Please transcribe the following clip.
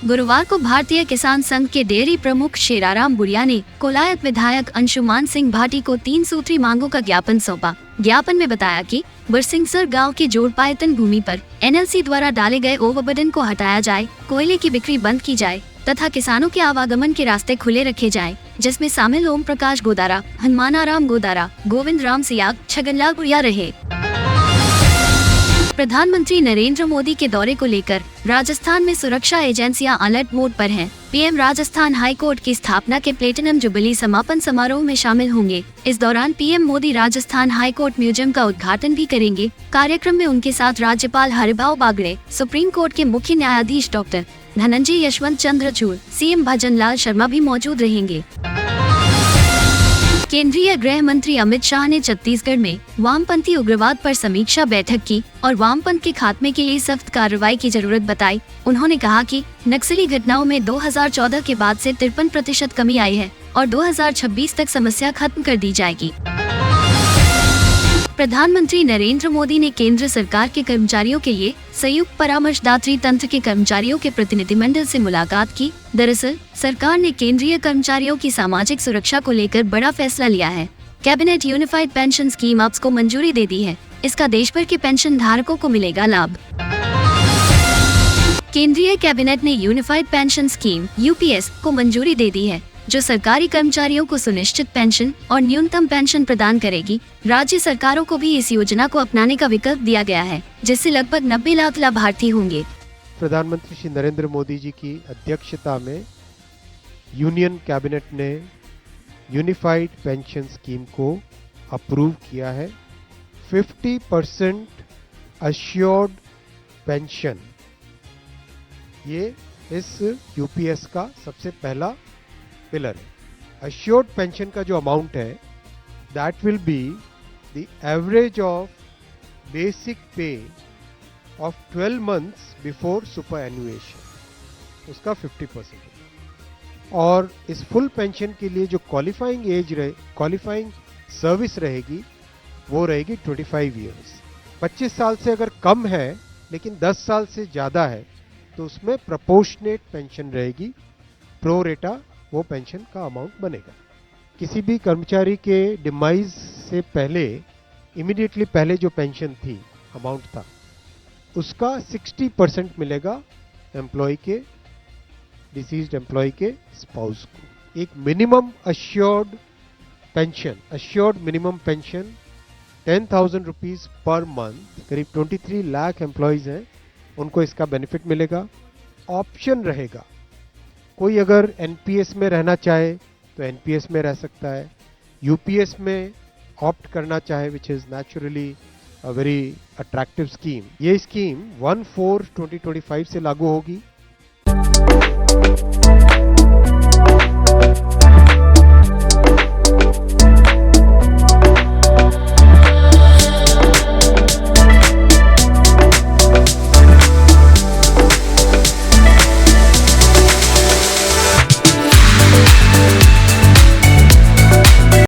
गुरुवार को भारतीय किसान संघ के डेयरी प्रमुख शेराराम बुढ़िया ने कोलायत विधायक अंशुमान सिंह भाटी को 3 सूत्री मांगों का ज्ञापन सौंपा। ज्ञापन में बताया कि बरसिंगसर गांव के जोड़पायतन भूमि पर एनएलसी द्वारा डाले गए ओवरबर्डन को हटाया जाए, कोयले की बिक्री बंद की जाए तथा किसानों के आवागमन के रास्ते खुले रखे जाएं, जिसमें शामिल ओम प्रकाश गोदारा, हनुमानाराम गोदारा, गोविंद राम सियाग, छगनलाल गुड़िया रहे। प्रधानमंत्री नरेंद्र मोदी के दौरे को लेकर राजस्थान में सुरक्षा एजेंसियां अलर्ट मोड पर हैं। पीएम राजस्थान हाई कोर्ट की स्थापना के प्लेटिनम जुबली समापन समारोह में शामिल होंगे। इस दौरान PM Modi Rajasthan high court museum का उद्घाटन भी करेंगे। कार्यक्रम में उनके साथ राज्यपाल हरिभाऊ बागड़े, सुप्रीम कोर्ट के मुख्य न्यायाधीश डॉक्टर धनंजय यशवंत चंद्रचूड़, सीएम भजनलाल शर्मा भी मौजूद रहेंगे। केंद्रीय गृह मंत्री अमित शाह ने छत्तीसगढ़ में वामपंथी उग्रवाद पर समीक्षा बैठक की और वामपंथ के खात्मे के लिए सख्त कार्रवाई की जरूरत बताई। उन्होंने कहा कि नक्सली घटनाओं में 2014 के बाद से 53% कमी आई है और 2026 तक समस्या खत्म कर दी जाएगी। प्रधानमंत्री नरेंद्र मोदी ने केंद्र सरकार के कर्मचारियों के लिए संयुक्त परामर्शदात्री तंत्र के कर्मचारियों के प्रतिनिधिमंडल से मुलाकात की। दरअसल सरकार ने केंद्रीय कर्मचारियों की सामाजिक सुरक्षा को लेकर बड़ा फैसला लिया है। Cabinet unified pension scheme ups को मंजूरी दे दी है। इसका देश भर के पेंशन धारकों को मिलेगा लाभ। केंद्रीय कैबिनेट ने यूनिफाइड पेंशन स्कीम (यूपीएस) को मंजूरी दे दी है, जो सरकारी कर्मचारियों को सुनिश्चित पेंशन और न्यूनतम पेंशन प्रदान करेगी। राज्य सरकारों को भी इस योजना को अपनाने का विकल्प दिया गया है, जिससे लगभग 90 लाख लाभार्थी होंगे। प्रधानमंत्री श्री नरेंद्र मोदी जी की अध्यक्षता में यूनियन कैबिनेट ने यूनिफाइड पेंशन स्कीम को अप्रूव किया है। 50% अश्योर्ड पेंशन, ये इस यूपीएस का सबसे पहला पिलर है। अश्योर्ड पेंशन का जो अमाउंट है, that will be the average of basic पे ऑफ 12 मंथ्स बिफोर सुपर एनुएशन, उसका 50% है। और इस फुल पेंशन के लिए जो क्वालिफाइंग सर्विस रहेगी, वो रहेगी 25 ईयर्स। 25 साल से अगर कम है लेकिन 10 साल से ज़्यादा है तो उसमें प्रोपोर्शनेट पेंशन रहेगी, प्रो रेटा वो पेंशन का अमाउंट बनेगा। किसी भी कर्मचारी के डिमाइज से पहले, इमीडिएटली पहले जो पेंशन थी, अमाउंट था, उसका 60% मिलेगा एम्प्लॉय के, डिसीज्ड एम्प्लॉय के स्पाउस को। एक minimum assured minimum pension 10,000 rupees per month, करीब 23 लाख एम्प्लॉयज हैं, उनको इसका बेनिफिट मिलेगा। ऑप्शन रहेगा, कोई अगर एनपीएस में रहना चाहे तो एनपीएस में रह सकता है, यूपीएस में ऑप्ट करना चाहे, which is naturally a very attractive scheme. ये स्कीम 1/4/2025 से लागू होगी।